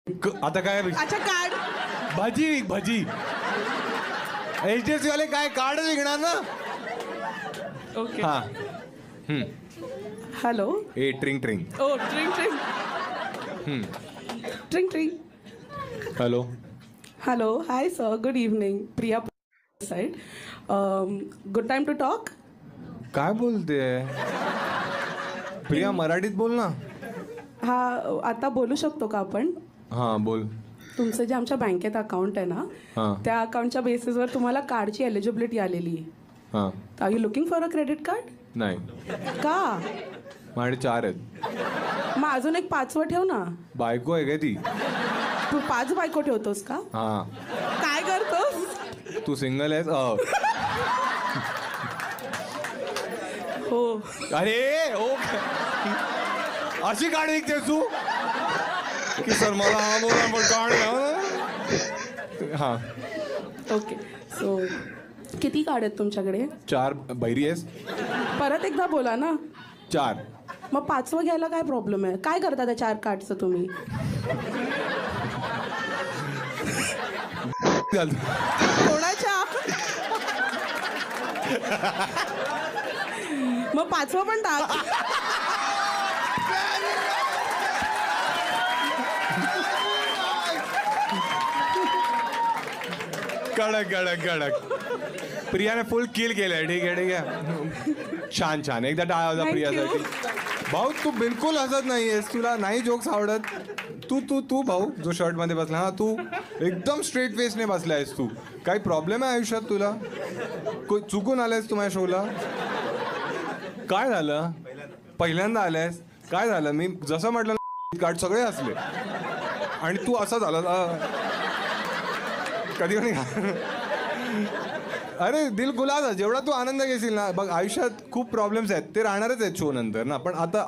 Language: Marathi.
आता काय अच्छा कार्ड. भजी भजी HDFC वाले काय कार्ड विकणार ना. ओके. हा हॅलो. ए ट्रिंग ट्रिंग. ओ ट्रिंग ट्रिंग. ट्रिंग ट्रिंग. Hello. Hello. Hi sir, good evening. Priya side. Good time to talk. काय बोलते प्रिया? मराठीत बोल ना. हा, आता बोलू शकतो का आपण? हा बोल. तुमचं जे आमच्या बँकेत अकाउंट आहे ना, हां. त्या अकाउंटच्या बेसिसवर तुम्हाला कार्डची एलिजिबिलिटी आलेली आहे. हां. Are you looking for a credit card? नाही, का? माझे 4 आहेत. मग अजून एक 5वं ठेव ना. बायको आहे का ती? तू 5 बायको ठेवतोस का? हा. काय करतोस? तू सिंगल आहेस? हो. अरे ओ, अशी कार्ड विकतेस तू की सर मला हा बोला पण कार्ड हा. ओके. सो किती कार्ड आहेत तुमच्याकडे? 4. बहिरी आहेस? परत एकदा बोला ना. 4. मग 5वं घ्यायला काय प्रॉब्लेम आहे? काय करता त्या 4 कार्डचं तुम्ही? कोणाच्या? मग 5वं पण टाक. कडक कडक कडक. प्रियाने फुल किल केलंय. ठीक आहे ठीक आहे. छान छान. एकदा टाळा होता Thank you. प्रियासाठी. भाऊ तू बिलकुल हसत नाहीयेस. तुला नाही जोक्स आवडत. तू तू तू भाऊ जो शर्ट मध्ये बसला, हा तू एकदम स्ट्रेट फेसने बसलायस. तू काही प्रॉब्लेम आहे आयुष्यात तुला? चुकून आलायस तू माझ्या शोला? काय झालं? पहिल्यांदा आलायस? काय झालं? मी जसं म्हटलं कार्ड सगळे असले आणि तू असा झाला. कधी कधी अरे दिल गुलाब. जेवढा तू आनंद घेशील ना, बघ आयुष्यात खूप प्रॉब्लेम्स आहेत, ते राहणारच आहेत शो नंतर ना. पण आता